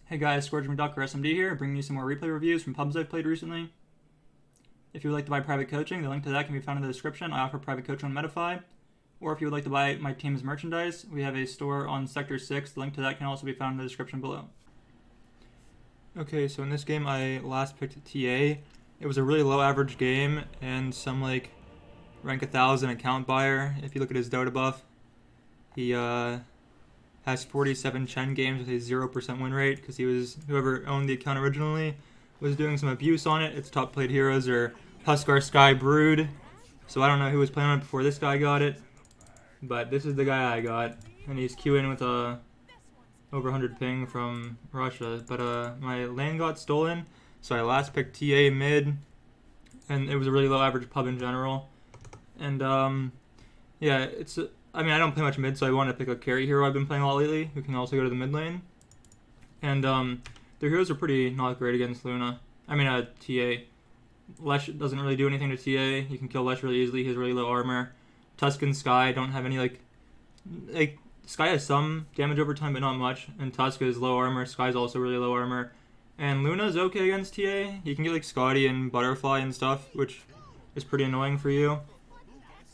Hey guys, Scourge McDuck or SMD here, bringing you some more replay reviews from pubs I've played recently. If you would like to buy private coaching, the link to that can be found in the description. I offer private coaching on Medify. Or if you would like to buy my team's merchandise, we have a store on Sector 6. The link to that can also be found in the description below. Okay, so in this game I last picked TA. It was a really low average game and some rank 1000 account buyer. If you look at his Dota buff, he has 47 Chen games with a 0% win rate because whoever owned the account originally was doing some abuse on it. Its top played heroes are Huskar Sky Brood. So I don't know who was playing on it before this guy got it, but this is the guy I got, and he's queuing with a over 100 ping from Russia. But my lane got stolen, so I last picked TA mid, and it was a really low average pub in general. And yeah, I don't play much mid, so I want to pick a carry hero I've been playing a lot lately, who can also go to the mid lane. And their heroes are pretty not great against Luna. TA. Lesh doesn't really do anything to TA. You can kill Lesh really easily. He has really low armor. Tusk and Sky don't have any Sky has some damage over time, but not much. And Tusk is low armor. Sky's also really low armor. And Luna's okay against TA. You can get Scotty and Butterfly and stuff, which is pretty annoying for you.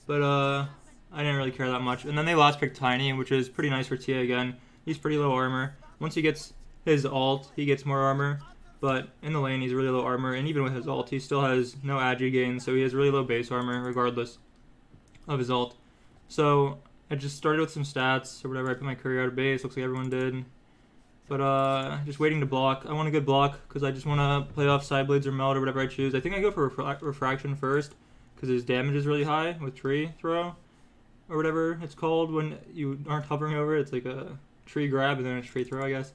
But I didn't really care that much. And then they last picked Tiny, which is pretty nice for TA again. He's pretty low armor. Once he gets his ult, he gets more armor. But in the lane, he's really low armor. And even with his ult, he still has no agi gain, so he has really low base armor regardless of his ult. So I just started with some stats or whatever. I put my courier out of base. Looks like everyone did. But just waiting to block. I want a good block because I just want to play off side blades or meld or whatever I choose. I think I go for refraction first because his damage is really high with tree throw or whatever it's called when you aren't hovering over it. It's like a tree grab and then a tree throw, I guess.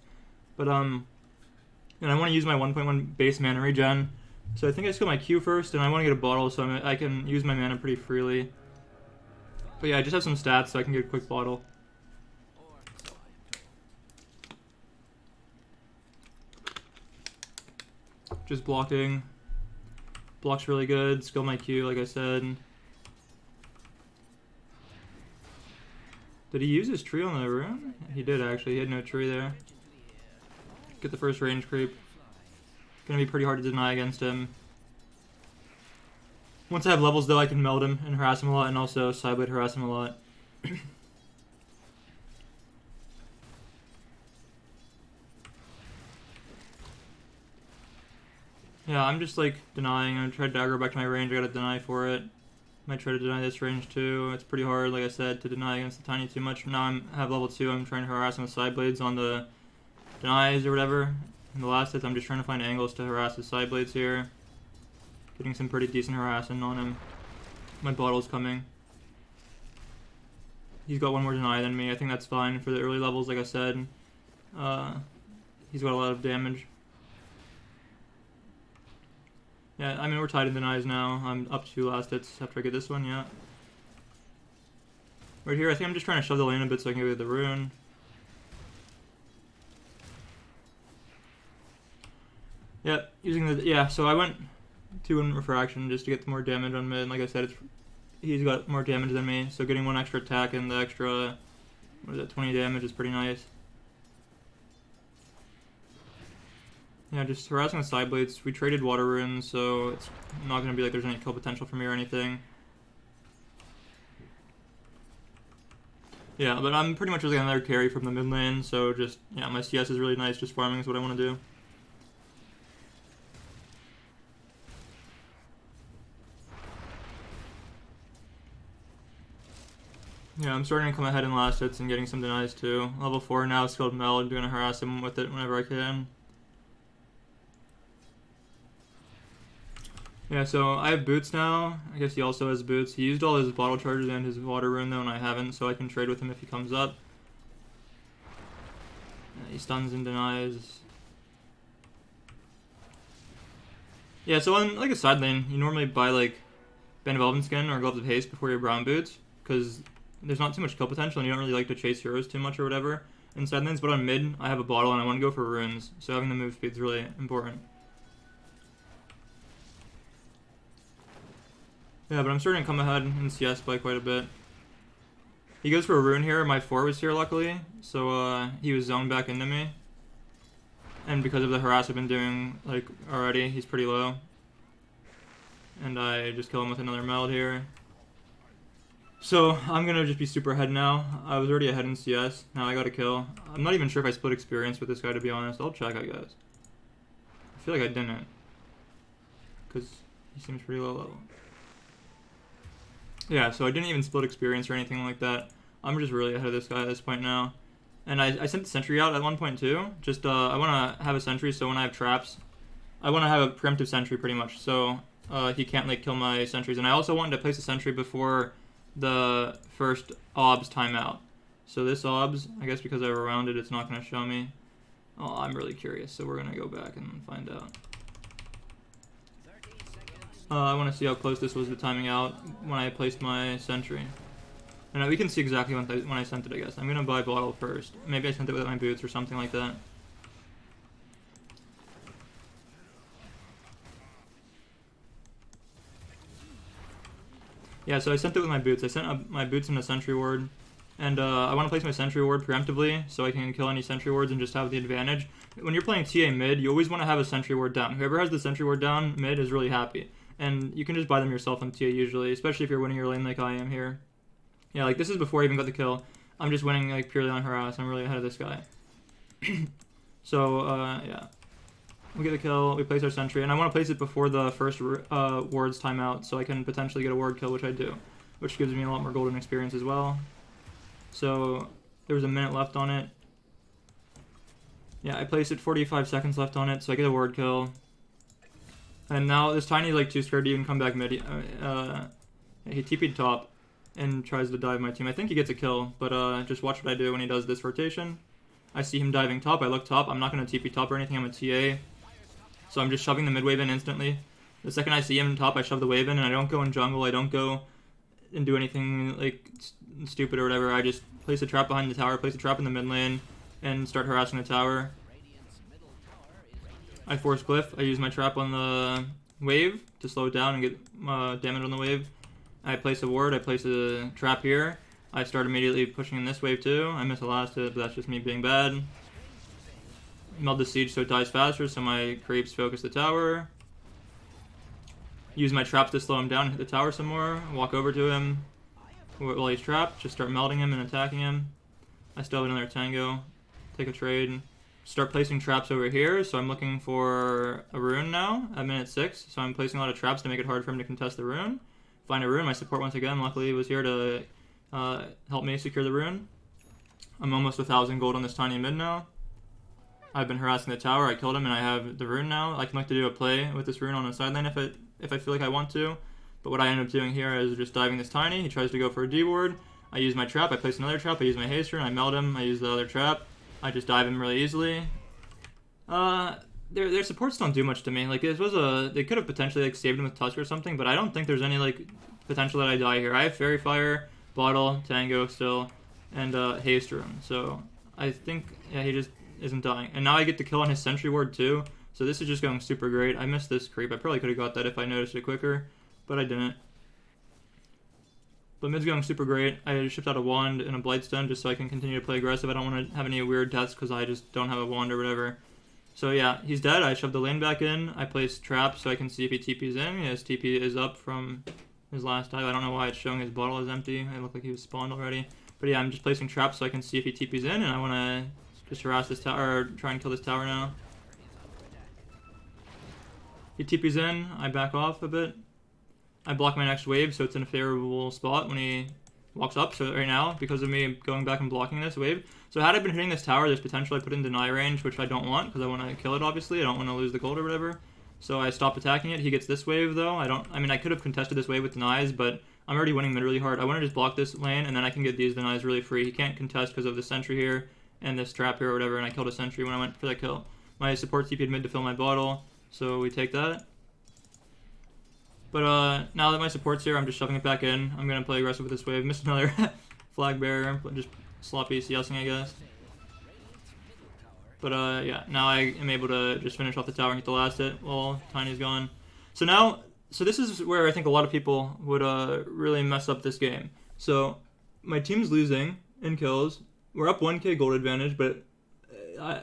But and I want to use my 1.1 base mana regen. So I think I just go my Q first, and I want to get a bottle so I can use my mana pretty freely. But yeah, I just have some stats so I can get a quick bottle. Just blocking. Block's really good. Skill my Q, like I said. Did he use his tree on the rune? He did actually. He had no tree there. Get the first range creep. Gonna be pretty hard to deny against him. Once I have levels though, I can meld him and harass him a lot, and also sideblade harass him a lot. Yeah, I'm just denying. I'm trying to aggro back to my range. I gotta deny for it. Might try to deny this range too. It's pretty hard, like I said, to deny against the Tiny too much. Now I have level 2. I'm trying to harass him with side blades on the denies or whatever. In the last hits, I'm just trying to find angles to harass his side blades here. Getting some pretty decent harassing on him. My bottle's coming. He's got one more deny than me. I think that's fine for the early levels, like I said. He's got a lot of damage. Yeah, we're tied in denies now. I'm up to 2 last hits after I get this one, yeah. Right here, I think I'm just trying to shove the lane a bit so I can get the rune. Yeah, so I went 2 in refraction just to get more damage on mid. Like I said, he's got more damage than me, so getting 1 extra attack and the extra, 20 damage is pretty nice. Yeah, just harassing the side blades. We traded water runes, so it's not going to be like there's any kill potential for me or anything. Yeah, but I'm pretty much just another carry from the mid lane, so just, yeah, my CS is really nice. Just farming is what I want to do. Yeah, I'm starting to come ahead in last hits and getting some denies too. Level 4 now, skilled meld, going to harass him with it whenever I can. Yeah, so I have boots now. I guess he also has boots. He used all his bottle charges and his water rune though, and I haven't, so I can trade with him if he comes up. Yeah, he stuns and denies. Yeah, so on a side lane, you normally buy Band of Elven Skin or Gloves of Haste before your brown boots, because there's not too much kill potential and you don't really like to chase heroes too much or whatever in side lanes. But on mid, I have a bottle and I want to go for runes, so having the move speed is really important. Yeah, but I'm starting to come ahead in CS by quite a bit. He goes for a rune here. My 4 was here, luckily, so he was zoned back into me. And because of the harass I've been doing like already, he's pretty low. And I just kill him with another meld here. So I'm gonna just be super ahead now. I was already ahead in CS. Now I got a kill. I'm not even sure if I split experience with this guy, to be honest. I'll check, I guess. I feel like I didn't, because he seems pretty low level. Yeah, so I didn't even split experience or anything like that. I'm just really ahead of this guy at this point now. And I sent the sentry out at one point too. Just I want to have a sentry, so when I have traps, I want to have a preemptive sentry pretty much, so he can't like kill my sentries. And I also wanted to place a sentry before the first obs timeout. So this obs, I guess because I were around it, it's not going to show me. Oh, I'm really curious, so we're going to go back and find out. I want to see how close this was to timing out when I placed my sentry. And we can see exactly when I sent it, I guess. I'm going to buy bottle first. Maybe I sent it with my boots or something like that. Yeah, so I sent it with my boots. I sent my boots in a sentry ward. And I want to place my sentry ward preemptively so I can kill any sentry wards and just have the advantage. When you're playing TA mid, you always want to have a sentry ward down. Whoever has the sentry ward down mid is really happy. And you can just buy them yourself on TA usually, especially if you're winning your lane like I am here. Yeah, like this is before I even got the kill. I'm just winning like purely on harass. I'm really ahead of this guy. So, yeah. We get a kill, we place our sentry, and I want to place it before the first ward's timeout so I can potentially get a ward kill, which I do. Which gives me a lot more golden experience as well. So, there was a minute left on it. Yeah, I placed it 45 seconds left on it, so I get a ward kill. And now this Tiny's like too scared to even come back mid. He TP'd top and tries to dive my team. I think he gets a kill, but just watch what I do when he does this rotation. I see him diving top, I look top, I'm not going to TP top or anything, I'm a TA. So I'm just shoving the mid wave in instantly. The second I see him top, I shove the wave in, and I don't go in jungle, I don't go and do anything like stupid or whatever. I just place a trap behind the tower, place a trap in the mid lane, and start harassing the tower. I force Glyph, I use my trap on the wave to slow it down and get damage on the wave. I place a ward, I place a trap here. I start immediately pushing in this wave too. I miss a last hit, but that's just me being bad. Meld the siege so it dies faster, so my creeps focus the tower. Use my traps to slow him down and hit the tower some more. Walk over to him while he's trapped, just start melding him and attacking him. I still have another tango. Take a trade. Start placing traps over here, so I'm looking for a rune now at minute 6. So I'm placing a lot of traps to make it hard for him to contest the rune. Find a rune, my support once again luckily was here to help me secure the rune. I'm almost 1,000 gold on this tiny mid now. I've been harassing the tower, I killed him and I have the rune now. I can look to do a play with this rune on the side lane if I feel like I want to. But what I end up doing here is just diving this tiny. He tries to go for a D ward. I use my trap, I place another trap, I use my haster and I meld him, I use the other trap. I just dive him really easily. Their supports don't do much to me. Like this was they could have potentially like saved him with Tusk or something, but I don't think there's any like potential that I die here. I have Fairy Fire, Bottle, Tango still, and Haste Rune. So I think yeah he just isn't dying. And now I get to kill on his Sentry Ward too. So this is just going super great. I missed this creep. I probably could have got that if I noticed it quicker, but I didn't. But mid's going super great. I shipped out a wand and a Blightstone just so I can continue to play aggressive. I don't want to have any weird deaths because I just don't have a wand or whatever. So yeah, he's dead. I shoved the lane back in. I placed traps so I can see if he TP's in. Yeah, his TP is up from his last dive. I don't know why it's showing his bottle is empty. It looked like he was spawned already. But yeah, I'm just placing traps so I can see if he TP's in, and I want to just harass this tower, or try and kill this tower now. He TP's in. I back off a bit. I block my next wave so it's in a favorable spot when he walks up. So right now, because of me going back and blocking this wave. So had I been hitting this tower, there's potential I put in deny range, which I don't want because I want to kill it obviously. I don't want to lose the gold or whatever. So I stopped attacking it. He gets this wave though. I mean I could have contested this wave with denies, but I'm already winning mid really hard. I want to just block this lane and then I can get these denies really free. He can't contest because of the sentry here and this trap here or whatever, and I killed a sentry when I went for that kill. My support TP'd mid to fill my bottle, so we take that. But now that my support's here, I'm just shoving it back in. I'm going to play aggressive with this wave. Missed another flag bearer, just sloppy CSing, I guess. But yeah, now I am able to just finish off the tower and get the last hit while Tiny's gone. So this is where I think a lot of people would really mess up this game. So my team's losing in kills. We're up 1k gold advantage, but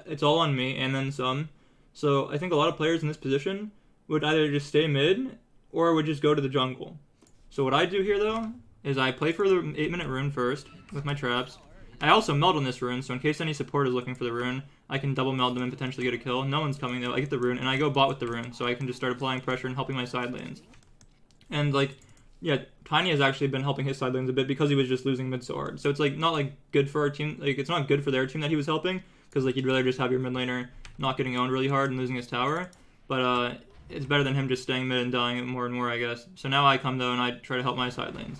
it's all on me and then some. So I think a lot of players in this position would either just stay mid or would just go to the jungle. So what I do here though is I play for the 8-minute rune first with my traps. I also meld on this rune, so in case any support is looking for the rune, I can double meld them and potentially get a kill. No one's coming though. I get the rune and I go bot with the rune, so I can just start applying pressure and helping my side lanes. And like, yeah, Tiny has actually been helping his side lanes a bit because he was just losing mid so hard. So it's like not like good for our team. Like it's not good for their team that he was helping because like you'd rather just have your mid laner not getting owned really hard and losing his tower. But it's better than him just staying mid and dying more and more, I guess. So now I come though and I try to help my side lanes.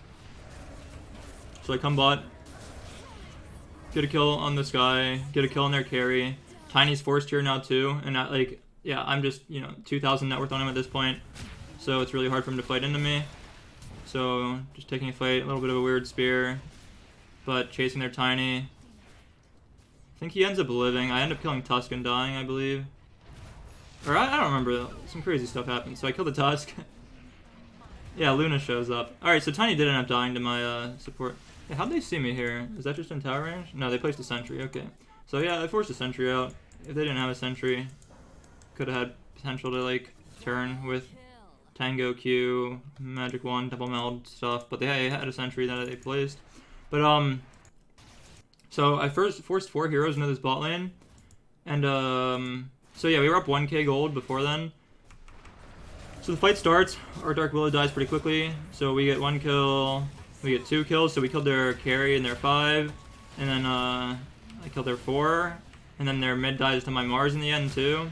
So I come bot, get a kill on this guy, get a kill on their carry. Tiny's forced here now too, and like, yeah, I'm just, 2,000 net worth on him at this point, so it's really hard for him to fight into me. So just taking a fight, a little bit of a weird spear, but chasing their Tiny. I think he ends up living. I end up killing Tusk and dying, I believe. Or I don't remember, some crazy stuff happened. So I kill the Tusk. Yeah, Luna shows up. Alright, so Tiny did end up dying to my support. Yeah, how'd they see me here? Is that just in tower range? No, they placed a sentry, okay. So yeah, I forced a sentry out. If they didn't have a sentry, could have had potential to like turn with Tango Q, Magic Wand, double meld stuff, but they had a sentry that they placed. But so I first forced 4 heroes into this bot lane, and so yeah, we were up 1k gold before then. So the fight starts, our Dark Willow dies pretty quickly, so we get 1 kill, we get 2 kills, so we killed their carry and their 5, and then I killed their 4, and then their mid dies to my Mars in the end too.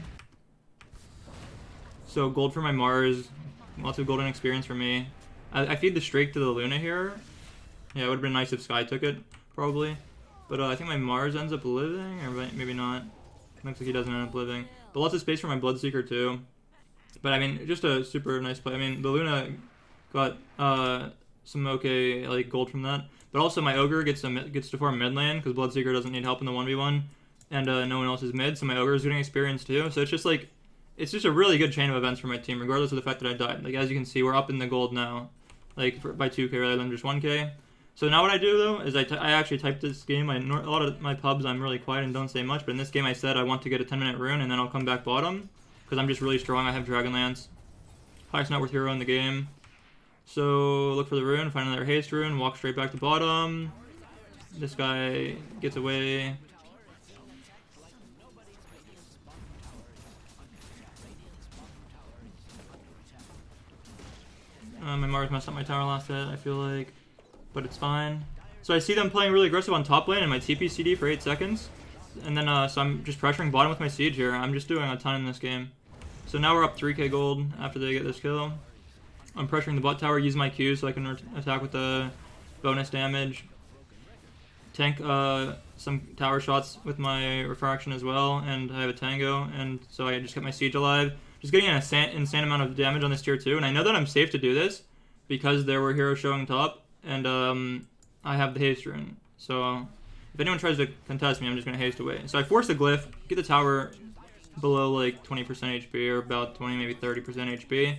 So gold for my Mars, lots of golden experience for me. I feed the streak to the Luna here. Yeah, it would have been nice if Sky took it, probably. But I think my Mars ends up living, or maybe not. Looks like he doesn't end up living. But lots of space for my Bloodseeker too. But I mean, just a super nice play. I mean, the Luna got some okay like gold from that. But also my Ogre gets to farm mid lane because Bloodseeker doesn't need help in the 1v1. And no one else is mid, so my Ogre is getting experience too. So it's just like, it's just a really good chain of events for my team, regardless of the fact that I died. Like, as you can see, we're up in the gold now, like, by 2k rather than just 1k. So now what I do, though, is I actually typed this game. A lot of my pubs, I'm really quiet and don't say much, but in this game I said I want to get a 10-minute rune, and then I'll come back bottom, because I'm just really strong. I have Dragonlance, highest net worth hero in the game. So look for the rune, find another haste rune, walk straight back to bottom. This guy gets away. My Mars messed up my tower last hit, I feel like, but it's fine. So I see them playing really aggressive on top lane and my TP CD for 8 seconds. And then, so I'm just pressuring bottom with my siege here. I'm just doing a ton in this game. So now we're up 3k gold after they get this kill. I'm pressuring the bot tower, use my Q so I can attack with the bonus damage. Tank some tower shots with my refraction as well, and I have a Tango, and so I just kept my siege alive. Just getting an insane amount of damage on this tier 2, and I know that I'm safe to do this because there were heroes showing top, and I have the haste rune. So if anyone tries to contest me, I'm just going to haste away. So I force a glyph, get the tower below like 20% HP or about 20, maybe 30% HP.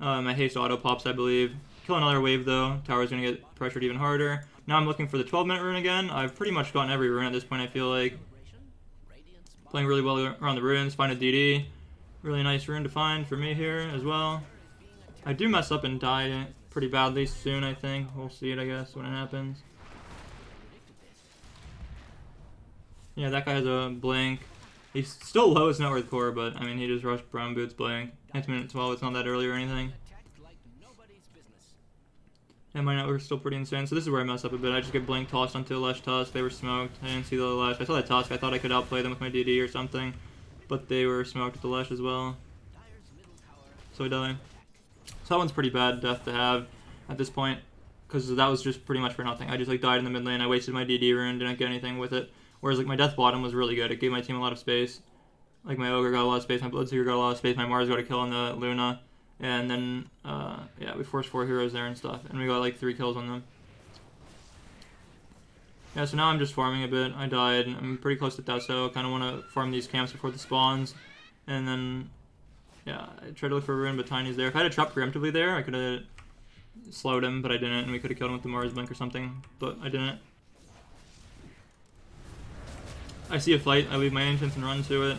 My haste auto pops, I believe. Kill another wave though. Tower's going to get pressured even harder. Now I'm looking for the 12-minute rune again. I've pretty much gotten every rune at this point, I feel like. Playing really well around the runes, find a DD. Really nice rune to find for me here as well. I do mess up and die pretty badly soon, I think. We'll see it, I guess, when it happens. Yeah, that guy has a blink. He's still low as net worth core, but I mean, he just rushed Brown Boots blink. It's minute 12, it's not that early or anything. And my net worth is still pretty insane, so this is where I mess up a bit. I just get blink tossed onto a Lesh Tusk. They were smoked. I didn't see the Lesh. I saw that Tusk. I thought I could outplay them with my DD or something. But they were smoked with the Lesh as well. So I die. So that one's pretty bad death to have at this point, because that was just pretty much for nothing. I just like died in the mid lane. I wasted my DD rune, didn't get anything with it. Whereas like my death bottom was really good. It gave my team a lot of space. Like my Ogre got a lot of space, my Bloodseeker got a lot of space, my Mars got a kill on the Luna. And then, yeah, we forced 4 heroes there and stuff. And we got like 3 kills on them. Yeah, so now I'm just farming a bit. I died. I'm pretty close to Deso. Kind of want to farm these camps before the spawns. And then, yeah, I tried to look for a rune, but Tiny's there. If I had a trap preemptively there, I could have slowed him, but I didn't. And we could have killed him with the Mars Blink or something, but I didn't. I see a fight, I leave my ancients and run to it.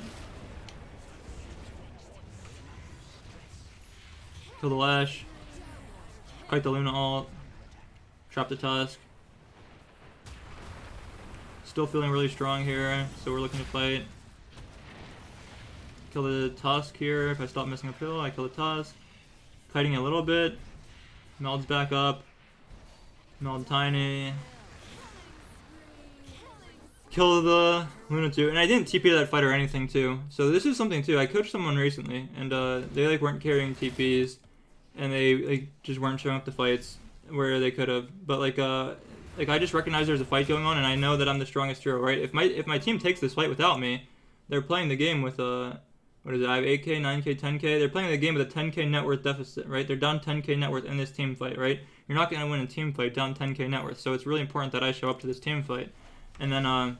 Kill the Lash. Kite the Luna ult. Trap the Tusk. Still feeling really strong here, so we're looking to fight. Kill the Tusk here. If I stop missing a pill, I kill the Tusk. Kiting a little bit. Meld's back up. Meld Tiny. Kill the Luna too. And I didn't TP that fight or anything too. So this is something too. I coached someone recently, and they like weren't carrying TPs, and they like just weren't showing up to fights where they could have. But like I just recognize there's a fight going on, and I know that I'm the strongest hero, right? If my team takes this fight without me, they're playing the game with what is it? I have 8k, 9k, 10k. They're playing the game with a 10k net worth deficit, right? They're down 10k net worth in this team fight, right? You're not going to win a team fight down 10k net worth, so it's really important that I show up to this team fight. And then I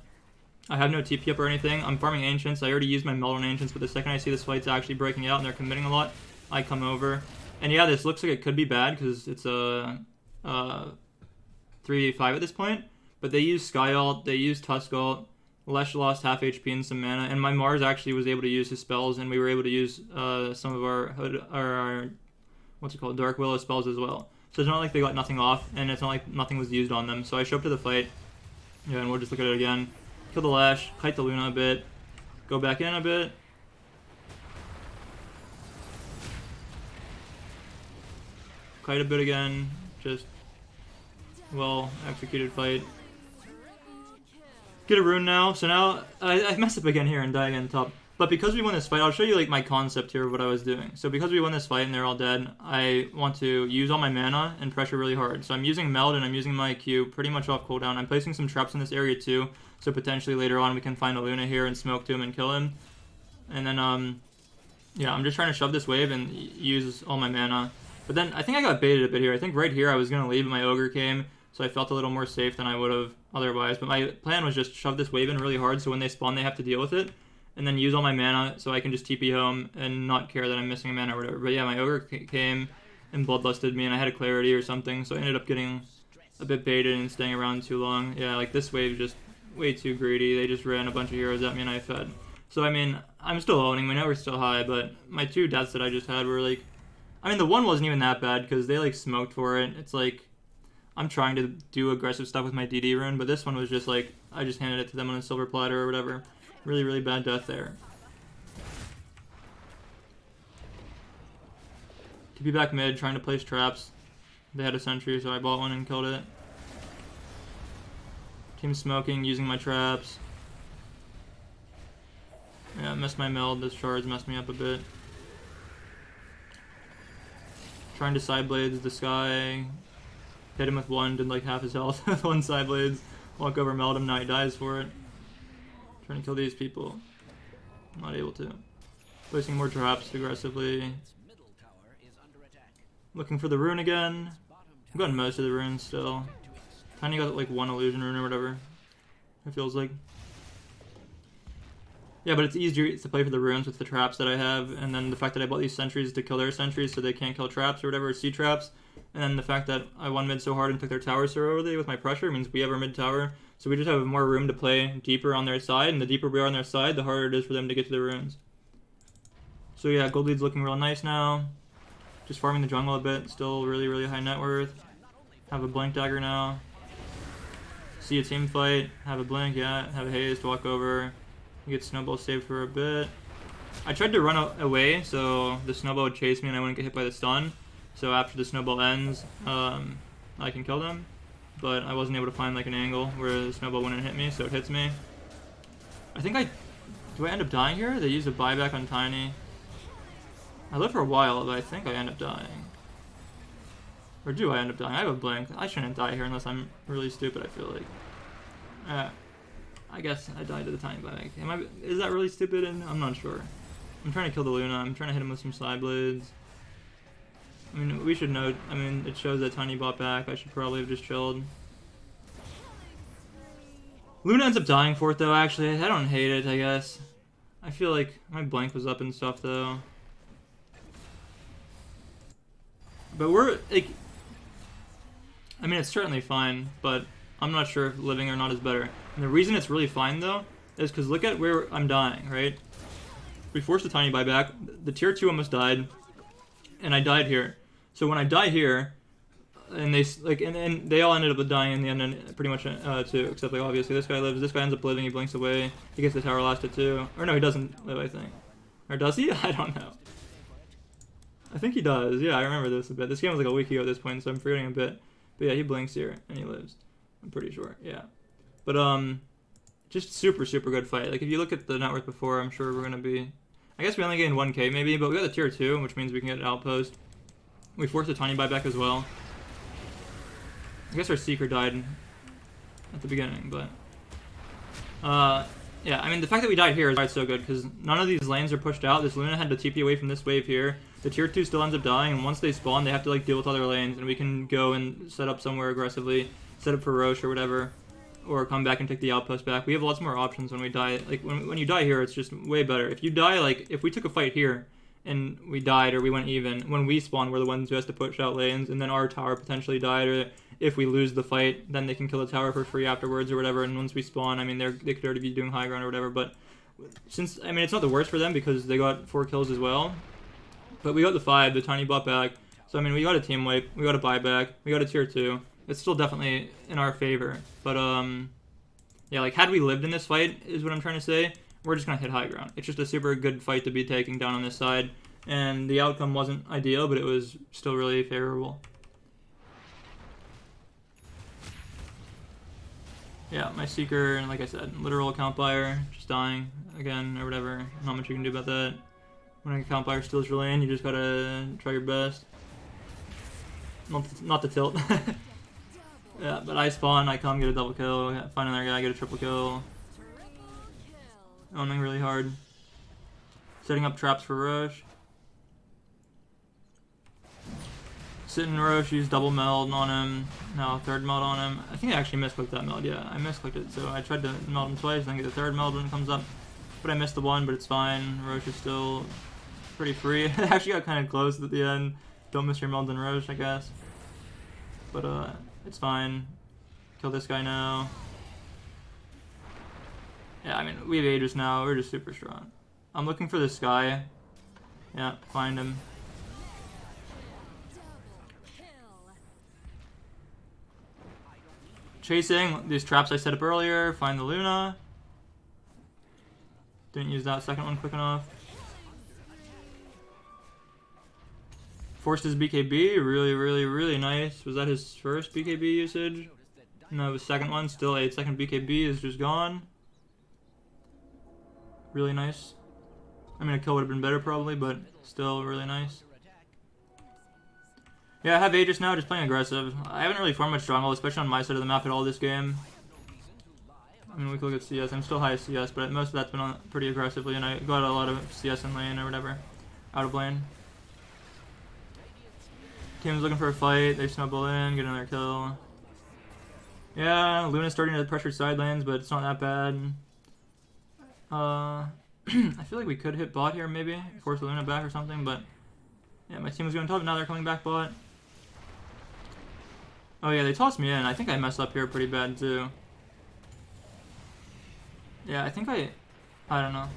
have no TP up or anything. I'm farming Ancients. I already used my Meld on Ancients, but the second I see this fight's actually breaking out and they're committing a lot, I come over. And yeah, this looks like it could be bad because it's a 3-5 at this point. But they use Sky Ult, they use Tusk Ult. Lesh lost half HP and some mana, and my Mars actually was able to use his spells, and we were able to use some of our what's it called, Dark Willow spells as well. So it's not like they got nothing off, and it's not like nothing was used on them. So I show up to the fight, yeah, and we'll just look at it again. Kill the Lash, kite the Luna a bit, go back in a bit. Kite a bit again, just well executed fight. Get a rune now. So now I messed up again here and die again top. But because we won this fight, I'll show you like my concept here of what I was doing. So because we won this fight and they're all dead, I want to use all my mana and pressure really hard. So I'm using Meld and I'm using my Q pretty much off cooldown. I'm placing some traps in this area too, so potentially later on we can find a Luna here and smoke to him and kill him. And then yeah, I'm just trying to shove this wave and use all my mana. But then I think I got baited a bit here. I think right here I was gonna leave, but my Ogre came, so I felt a little more safe than I would have otherwise. But my plan was just shove this wave in really hard so when they spawn they have to deal with it, and then use all my mana so I can just TP home and not care that I'm missing a mana or whatever. But yeah, my Ogre came and bloodlusted me, and I had a clarity or something, so I ended up getting a bit baited and staying around too long. Yeah, like this wave just way too greedy. They just ran a bunch of heroes at me and I fed. So I mean, I'm still owning, my net worth's still high, but my two deaths that I just had were like, I mean the one wasn't even that bad because they like smoked for it. It's like, I'm trying to do aggressive stuff with my DD rune, but this one was just like, I just handed it to them on a silver platter or whatever. Really, really bad death there. TP back mid, trying to place traps. They had a sentry, so I bought one and killed it. Team smoking, using my traps. Yeah, missed my Meld. This shards messed me up a bit. Trying to side blades the sky. Hit him with one, did like half his health with one side blades. Walk over, Meld him, now he dies for it. Trying to kill these people. Not able to. Placing more traps aggressively. Looking for the rune again. I've gotten most of the runes still. Tiny got like one illusion rune or whatever. It feels like. Yeah, but it's easier to play for the runes with the traps that I have, and then the fact that I bought these sentries to kill their sentries so they can't kill traps or whatever, or sea traps. And then the fact that I won mid so hard and took their tower so early with my pressure means we have our mid tower. So we just have more room to play deeper on their side, and the deeper we are on their side, the harder it is for them to get to the runes. So yeah, gold lead's looking real nice now. Just farming the jungle a bit, still really, really high net worth. Have a blink dagger now. See a team fight, have a blink, yeah, have a haste, walk over. Get snowball saved for a bit. I tried to run away so the snowball would chase me and I wouldn't get hit by the stun. So after the snowball ends, I can kill them. But I wasn't able to find like an angle where the snowball wouldn't hit me, so it hits me. I think do I end up dying here? They use a buyback on Tiny. I live for a while, but I think I end up dying. Or do I end up dying? I have a blink. I shouldn't die here unless I'm really stupid, I feel like. I guess I died to the Tiny buyback. Is that really stupid? And I'm not sure. I'm trying to kill the Luna. I'm trying to hit him with some side blades. I mean, we should know. I mean, it shows that Tiny bought back. I should probably have just chilled. Luna ends up dying for it, though, actually. I don't hate it, I guess. I feel like my blank was up and stuff, though. But we're, like... I mean, it's certainly fine, but I'm not sure if living or not is better. And the reason it's really fine, though, is because look at where I'm dying, right? We forced a tiny buyback. The tier 2 almost died, and I died here. So when I die here, and they like, and they all ended up dying in the end, and pretty much too, except like obviously this guy lives. This guy ends up living. He blinks away. He gets the tower lasted too, or no, he doesn't live, I think, or does he? I don't know. I think he does. Yeah, I remember this a bit. This game was like a week ago at this point, so I'm forgetting a bit. But yeah, he blinks here and he lives. I'm pretty sure. Yeah, but just super good fight. Like if you look at the net worth before, I'm sure we're gonna be. I guess we only gained 1k maybe, but we got the tier 2, which means we can get an outpost. We forced a tiny buyback as well. I guess our Seeker died at the beginning, but yeah, I mean the fact that we died here is so good because none of these lanes are pushed out. This Luna had to TP away from this wave here. The tier 2 still ends up dying, and once they spawn, they have to like deal with other lanes, and we can go and set up somewhere aggressively, set up for Roche or whatever, or come back and take the outpost back. We have lots more options when we die. Like when you die here, it's just way better. If you die, like if we took a fight here and we died or we went even, when we spawn, we're the ones who has to push out lanes, and then our tower potentially died, or if we lose the fight, then they can kill the tower for free afterwards or whatever. And once we spawn, I mean they could already be doing high ground or whatever. But since I mean it's not the worst for them because they got 4 kills as well. But we got the 5, the tiny bot back. So, I mean, we got a team wipe, we got a buyback, we got a tier 2. It's still definitely in our favor. But, yeah, like, had we lived in this fight, is what I'm trying to say, we're just going to hit high ground. It's just a super good fight to be taking down on this side. And the outcome wasn't ideal, but it was still really favorable. Yeah, my Seeker, and like I said, literal account buyer, just dying again, or whatever. Not much you can do about that. When an account buyer steals your lane, you just gotta try your best. Not to tilt. Yeah, but I spawn, I come, get a double kill, find another guy, get a triple kill. Owning really hard. Setting up traps for Roche. Sitting Roche, use double meld on him. Now third meld on him. I think I actually misclicked that meld, yeah. I misclicked it, so I tried to meld him twice, then get the third meld when it comes up. But I missed the one, but it's fine. Roche is still pretty free. It actually got kind of close at the end. Don't miss your meld in Roche, I guess. But it's fine. Kill this guy now. Yeah, I mean, we have Aegis now. We're just super strong. I'm looking for this guy. Yeah, find him. Chasing these traps I set up earlier. Find the Luna. Didn't use that second one quick enough. Forced his BKB, really nice. Was that his first BKB usage? No, the second one, still 8-second BKB is just gone. Really nice. I mean, a kill would have been better probably, but still really nice. Yeah, I have Aegis now, just playing aggressive. I haven't really formed much jungle, especially on my side of the map at all this game. I mean, we could look at CS. I'm still high CS, but most of that's been on pretty aggressively, and I got a lot of CS in lane or whatever. Out of lane. Team's looking for a fight. They snowball in, get another kill. Yeah, Luna's starting to pressure side lanes, but it's not that bad. I feel like we could hit bot here, maybe. Force Luna back or something, but... Yeah, my team was going top, now they're coming back bot. Oh yeah, they tossed me in. I think I messed up here pretty bad, too. Yeah, I think I don't know.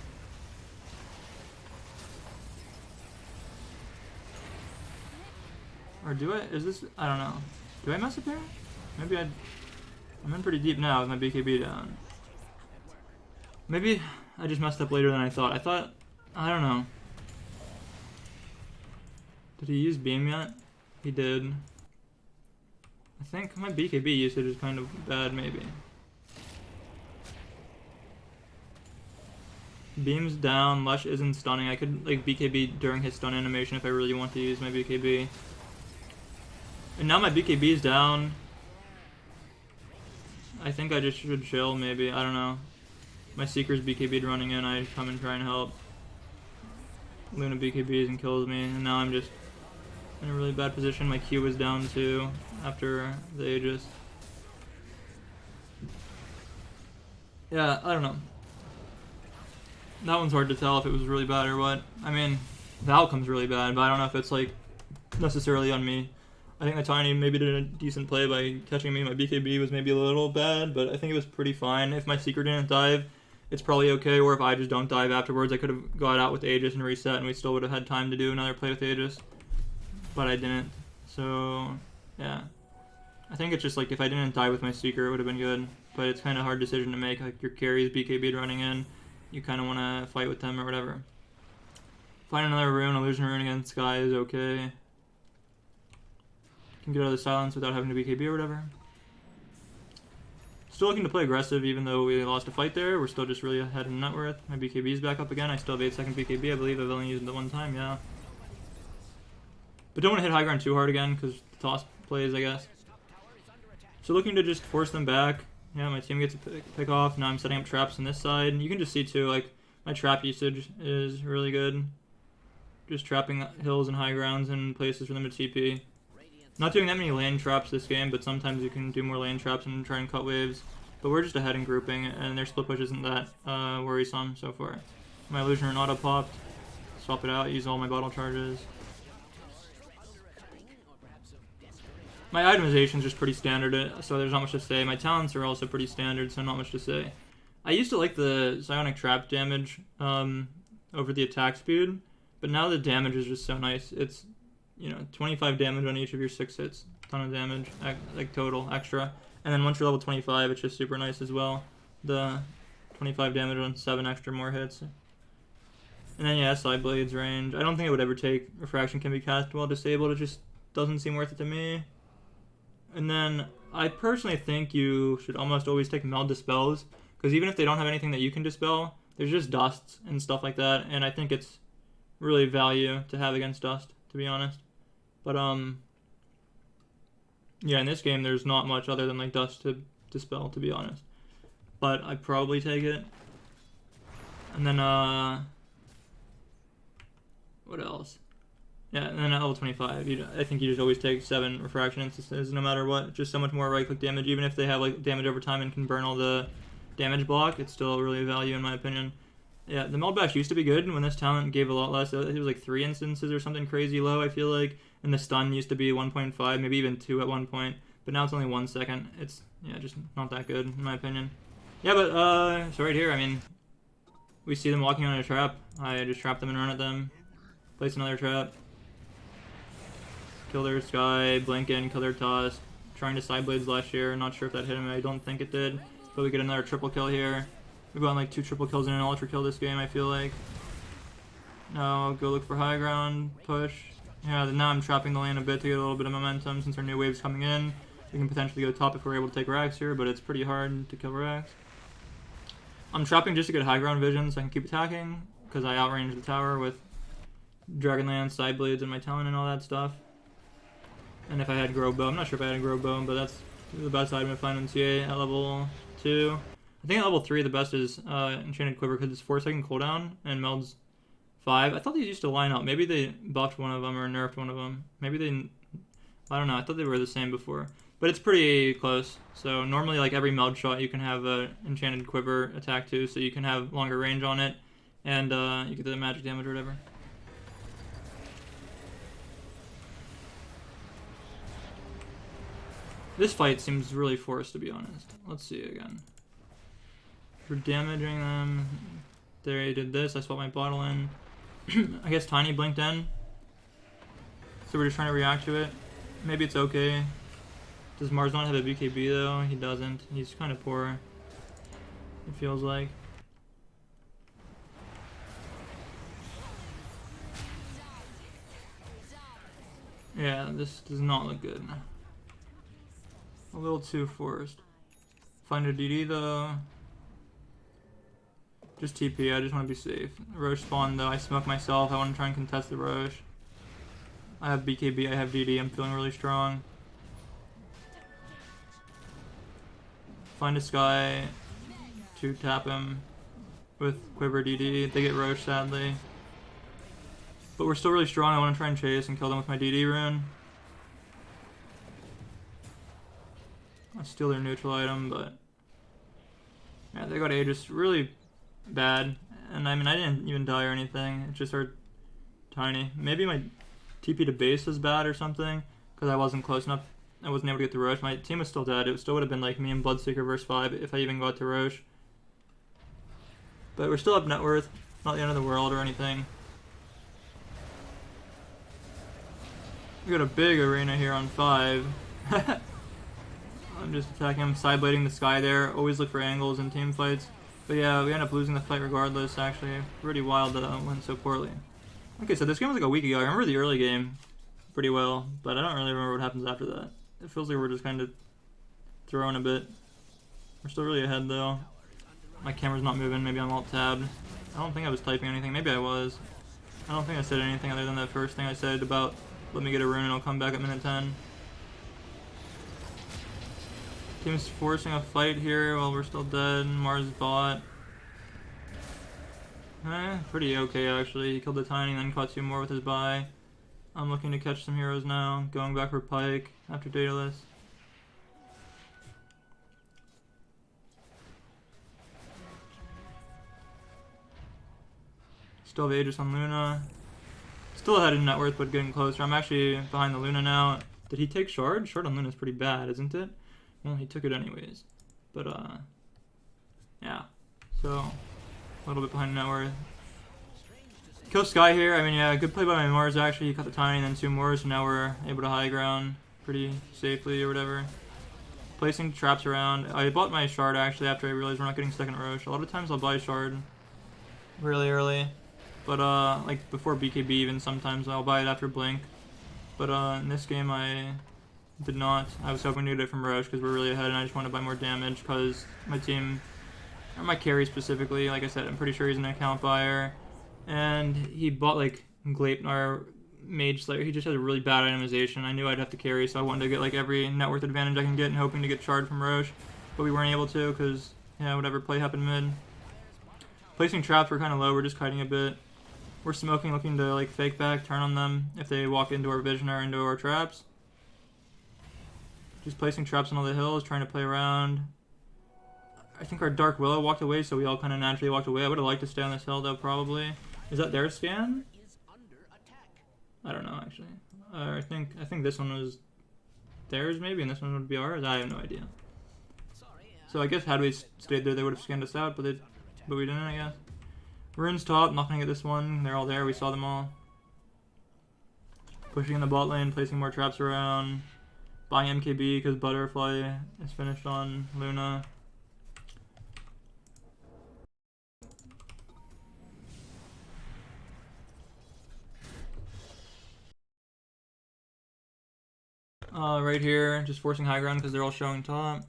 Or do I? Is this... I don't know. Do I mess up here? Maybe I'm in pretty deep now with my BKB down. Maybe I just messed up later than I thought. I don't know. Did he use beam yet? He did. I think my BKB usage is kind of bad, maybe. Beam's down, Lush isn't stunning. I could like BKB during his stun animation if I really want to use my BKB. And now my BKB is down. I think I just should chill, maybe. I don't know. My Seeker's BKB'd running in, I come and try and help. Luna BKBs and kills me, and now I'm just in a really bad position. My Q was down too after the Aegis. Yeah, I don't know. That one's hard to tell if it was really bad or what. I mean, the outcome's really bad, but I don't know if it's like necessarily on me. I think the Tiny maybe did a decent play by catching me. My BKB was maybe a little bad, but I think it was pretty fine. If my Seeker didn't dive, it's probably okay. Or if I just don't dive afterwards, I could have got out with Aegis and reset, and we still would have had time to do another play with Aegis. But I didn't. So, yeah. I think it's just like if I didn't die with my Seeker, it would have been good. But it's kind of a hard decision to make. Like your carries BKB'd running in. You kind of want to fight with them or whatever. Find another rune. Illusion rune against Sky is okay. Can get out of the silence without having to BKB or whatever. Still looking to play aggressive even though we lost a fight there. We're still just really ahead in net worth. My BKB is back up again. I still have 8-second BKB. I believe I've only used it the one time, yeah. But don't want to hit high ground too hard again because the toss plays, I guess. So looking to just force them back. Yeah, my team gets a pick off. Now I'm setting up traps on this side. You can just see too, like, my trap usage is really good. Just trapping hills and high grounds and places for them to TP. Not doing that many lane traps this game, but sometimes you can do more lane traps and try and cut waves. But we're just ahead in grouping, and their split push isn't that worrisome so far. My illusion rune auto popped. Swap it out, use all my bottle charges. My itemization is just pretty standard, so there's not much to say. My talents are also pretty standard, so not much to say. I used to like the psionic trap damage over the attack speed, but now the damage is just so nice. It's, you know, 25 damage on each of your 6 hits. Ton of damage, like total, extra. And then once you're level 25, it's just super nice as well. The 25 damage on 7 extra more hits. And then yeah, side blades range. I don't think it would ever take refraction can be cast while disabled. It just doesn't seem worth it to me. And then I personally think you should almost always take meld dispels, because even if they don't have anything that you can dispel, there's just dusts and stuff like that, and I think it's really value to have against dust, to be honest. But yeah, in this game there's not much other than like dust to dispel, to be honest. But I'd probably take it. And then what else? Yeah, and then at level 25, I think you just always take 7 refraction instances no matter what. Just so much more right click damage. Even if they have like damage over time and can burn all the damage block, it's still really value in my opinion. Yeah, the meld bash used to be good when this talent gave a lot less. It was like 3 instances or something crazy low, I feel like. And the stun used to be 1.5, maybe even 2 at one point. But now it's only 1 second. It's, yeah, just not that good in my opinion. Yeah, but so right here, I mean, we see them walking on a trap. I just trap them and run at them. Place another trap. Kill their Sky, blink in, kill their Tusk. Trying to side blades last year, not sure if that hit him, I don't think it did. But we get another triple kill here. We've gotten like 2 triple kills and an ultra kill this game, I feel like. Now go look for high ground, push. Yeah, now I'm trapping the lane a bit to get a little bit of momentum since our new wave's coming in. We can potentially go top if we're able to take Rax here, but it's pretty hard to kill Rax. I'm trapping just to get high ground vision so I can keep attacking, because I outrange the tower with Dragonlance, side blades, and my talent and all that stuff. And if I had Grow Bow, I'm not sure if I had a Grow Bow, but that's the best item to find in CA at level 2. I think at level 3 the best is Enchanted Quiver because it's 4-second cooldown and melds 5. I thought these used to line up. Maybe they buffed one of them or nerfed one of them. Maybe they, I don't know. I thought they were the same before. But it's pretty close. So normally like every meld shot you can have a Enchanted Quiver attack too, so you can have longer range on it and you get the magic damage or whatever. This fight seems really forced, to be honest. Let's see again. We're damaging them. They did this. I swapped my bottle in. I guess Tiny blinked in. So we're just trying to react to it. Maybe it's okay. Does Mars not have a BKB though? He doesn't. He's kind of poor. It feels like. Yeah, this does not look good. A little too forced. Find a DD though. Just TP, I just want to be safe. Roche spawn though, I smoke myself. I want to try and contest the Roche. I have BKB, I have DD, I'm feeling really strong. Find a Sky to tap him with Quiver DD. They get Roche sadly. But we're still really strong, I want to try and chase and kill them with my DD rune. I'll steal their neutral item, but yeah, they got Aegis really bad. And I mean, I didn't even die or anything. It just hurt Tiny. Maybe my TP to base was bad or something, because I wasn't close enough. I wasn't able to get the Roche. My team was still dead. It still would have been like me and Bloodseeker versus 5 if I even got to Roche. But we're still up net worth. Not the end of the world or anything. We got a big arena here on 5. I'm just attacking him, side-blading the sky there. Always look for angles in team fights. But yeah, we end up losing the fight regardless, actually. Pretty wild that it went so poorly. Like I said, this game was like a week ago. I remember the early game pretty well, but I don't really remember what happens after that. It feels like we're just kind of throwing a bit. We're still really ahead, though. My camera's not moving. Maybe I'm alt-tabbed. I don't think I was typing anything. Maybe I was. I don't think I said anything other than that first thing I said about let me get a rune and I'll come back at minute 10. Team's forcing a fight here while we're still dead. Mars bot. Pretty okay, actually. He killed the Tiny and then caught 2 more with his buy. I'm looking to catch some heroes now. Going back for Pike after Daedalus. Still have Aegis on Luna. Still ahead in net worth, but getting closer. I'm actually behind the Luna now. Did he take Shard? Shard on Luna is pretty bad, isn't it? Well, he took it anyways. But, yeah. So, a little bit behind net worth. Kill Sky here. I mean, yeah, good play by my Mars, actually. He caught the Tiny and then 2 more, so now we're able to high ground pretty safely or whatever. Placing traps around. I bought my Shard, actually, after I realized we're not getting second Roche. A lot of times I'll buy Shard really early. But, like, before BKB even, sometimes I'll buy it after Blink. But, in this game, I did not. I was hoping to get it from Roche because we're really ahead, and I just want to buy more damage because my team, or my carry specifically, like I said, I'm pretty sure he's an account buyer. And he bought, like, Gleipnir Mage Slayer. He just has a really bad itemization. I knew I'd have to carry, so I wanted to get, like, every net worth advantage I can get and hoping to get Shard from Roche. But we weren't able to because, yeah, whatever play happened mid. Placing traps, we're kind of low. We're just kiting a bit. We're smoking, looking to, like, fake back, turn on them if they walk into our vision or into our traps. Just placing traps on all the hills, trying to play around. I think our Dark Willow walked away, so we all kind of naturally walked away. I would have liked to stay on this hill, though, probably. Is that their scan? I don't know, actually. I think this one was theirs, maybe, and this one would be ours. I have no idea. So I guess had we stayed there, they would have scanned us out, but we didn't, I guess. Rune's top, not gonna get this one. They're all there, we saw them all. Pushing in the bot lane, placing more traps around. Buying MKB because Butterfly is finished on Luna. Right here, just forcing high ground because they're all showing top.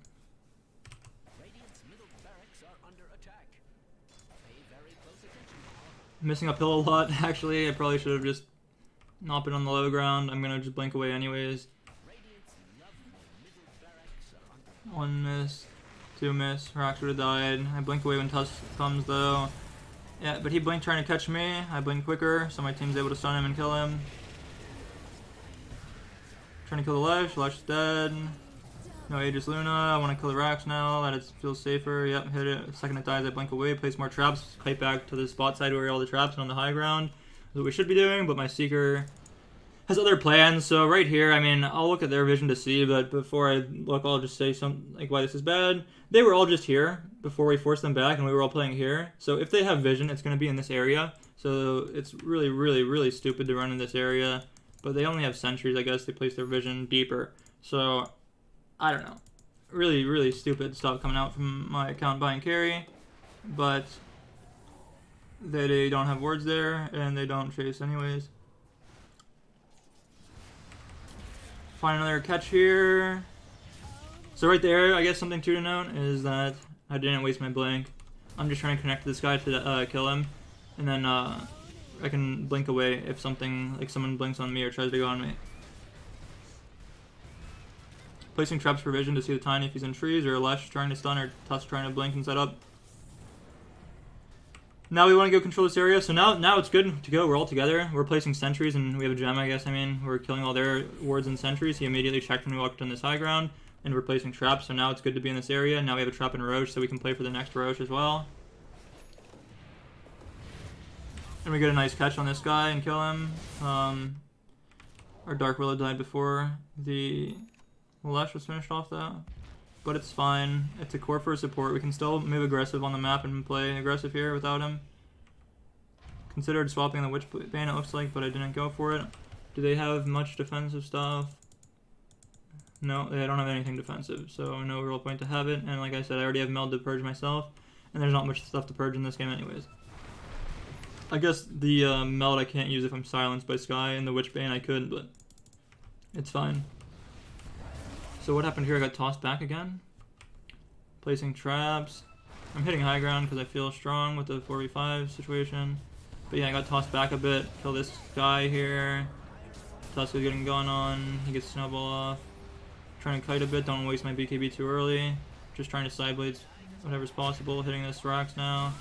Missing uphill a lot, actually. I probably should have just not been on the low ground. I'm gonna just blink away anyways. 1 miss, 2 miss. Rax would have died. I blink away when Tusk comes though. Yeah, but he blinked trying to catch me. I blinked quicker, so my team's able to stun him and kill him. Trying to kill the Lesh. Lesh is dead. No Aegis Luna. I want to kill the Rax now. That feels safer. Yep, hit it. The second it dies, I blink away. Place more traps. Kite back to the spot side where all the traps and on the high ground. That's what we should be doing, but my Seeker has other plans. So right here, I mean, I'll look at their vision to see, but before I look, I'll just say something like why this is bad. They were all just here before we forced them back, and we were all playing here. So if they have vision, it's going to be in this area. So it's really, really, really stupid to run in this area. But they only have sentries, I guess. They place their vision deeper. So, I don't know. Really, really stupid stuff coming out from my account buying carry. But they don't have wards there, and they don't chase anyways. Find another catch here. So right there, I guess something too to note is that I didn't waste my blink. I'm just trying to connect to this guy to kill him. And then I can blink away if something, like someone blinks on me or tries to go on me. Placing traps for vision to see the Tiny if he's in trees, or Lesh trying to stun, or Tusk trying to blink and set up. Now we want to go control this area, so now it's good to go. We're all together. We're placing sentries, and we have a gem, I guess. I mean, we're killing all their wards and sentries. He immediately checked when we walked on this high ground, and we're placing traps, so now it's good to be in this area. Now we have a trap in Roche, so we can play for the next Roche as well. And we get a nice catch on this guy and kill him. Our Dark Willow died before the Lesh was finished off though. but it's fine. It's a core for support. We can still move aggressive on the map and play aggressive here without him. Considered swapping the Witchbane, it looks like, but I didn't go for it. Do they have much defensive stuff? No, they don't have anything defensive, so no real point to have it. And like I said, I already have Meld to purge myself, and there's not much stuff to purge in this game anyways. I guess the Meld I can't use if I'm silenced by Sky, and the Witchbane I could, but it's fine. So what happened here? I got tossed back again. Placing traps. I'm hitting high ground because I feel strong with the 4v5 situation. But yeah, I got tossed back a bit. Kill this guy here. Tuska's getting going on. He gets snowball off. Trying to kite a bit. Don't waste my BKB too early. Just trying to side blades whatever's possible. Hitting this Rax now.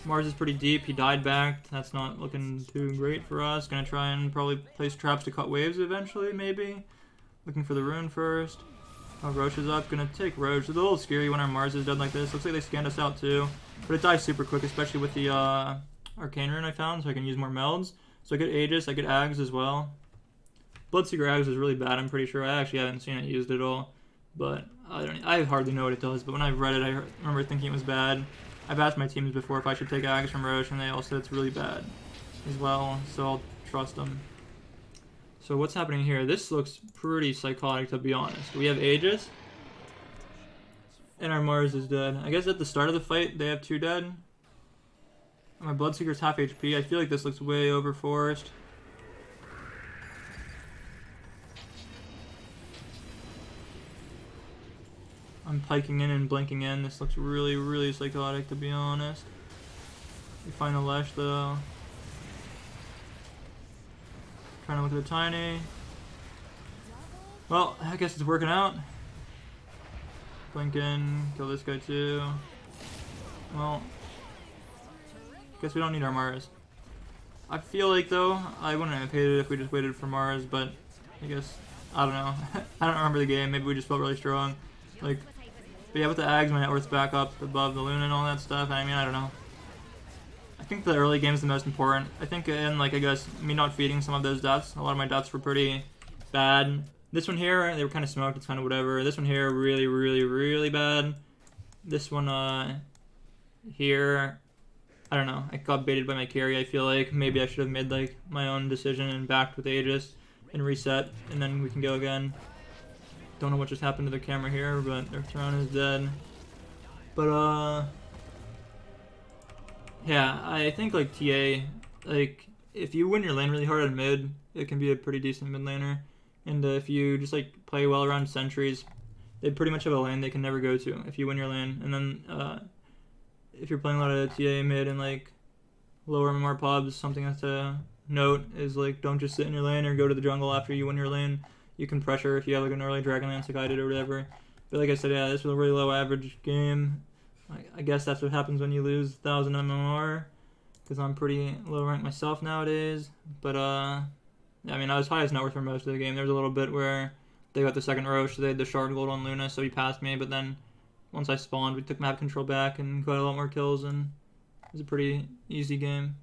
Mars is pretty deep. He died back. That's not looking too great for us. Gonna try and probably place traps to cut waves eventually, maybe. Looking for the rune first. Oh, Roche is up. Gonna take Roche. It's a little scary when our Mars is dead like this. Looks like they scanned us out too. But it dies super quick, especially with the Arcane Rune I found, so I can use more melds. So I get Aegis, I get Ags as well. Bloodseeker Ags is really bad, I'm pretty sure. I actually haven't seen it used at all. But I hardly know what it does. But when I read it, I remember thinking it was bad. I've asked my teams before if I should take Ags from Roche, and they all said it's really bad as well. So I'll trust them. So what's happening here? This looks pretty psychotic, to be honest. We have Aegis. And our Mars is dead. I guess at the start of the fight, they have 2 dead. My Bloodseeker's half HP. I feel like this looks way over forced. I'm piking in and blinking in. This looks really, really psychotic, to be honest. We find the Lesh, though. Trying to look at the Tiny. Well, I guess it's working out. Blink in. Kill this guy, too. Well, guess we don't need our Mars. I feel like, though, I wouldn't have hated it if we just waited for Mars, but I guess, I don't know. I don't remember the game. Maybe we just felt really strong. Like, but yeah, with the Ags, my net worth's back up above the Luna and all that stuff. I mean, I don't know. I think the early game is the most important. I think in, like, I guess, me not feeding some of those deaths, a lot of my deaths were pretty bad. This one here, they were kind of smoked. It's kind of whatever. This one here, really, really, really bad. This one, here, I don't know. I got baited by my carry, I feel like. Maybe I should have made, like, my own decision and backed with Aegis and reset, and then we can go again. Don't know what just happened to the camera here, but their throne is dead. But, yeah, I think, like, TA, like, if you win your lane really hard on mid, it can be a pretty decent mid laner. And if you just, like, play well around sentries, they pretty much have a lane they can never go to if you win your lane. And then, if you're playing a lot of TA mid and, like, lower MMR pobs, something that's to note is, like, don't just sit in your lane or go to the jungle after you win your lane. You can pressure if you have, like, an early Dragonlance like I did or whatever. But like I said, yeah, this was a really low average game. I guess that's what happens when you lose 1,000 MMR, because I'm pretty low ranked myself nowadays. But, yeah, I mean, I was highest net worth for most of the game. There was a little bit where they got the second Roche, so they had the shard gold on Luna, so he passed me. But then once I spawned, we took map control back and got a lot more kills, and it was a pretty easy game.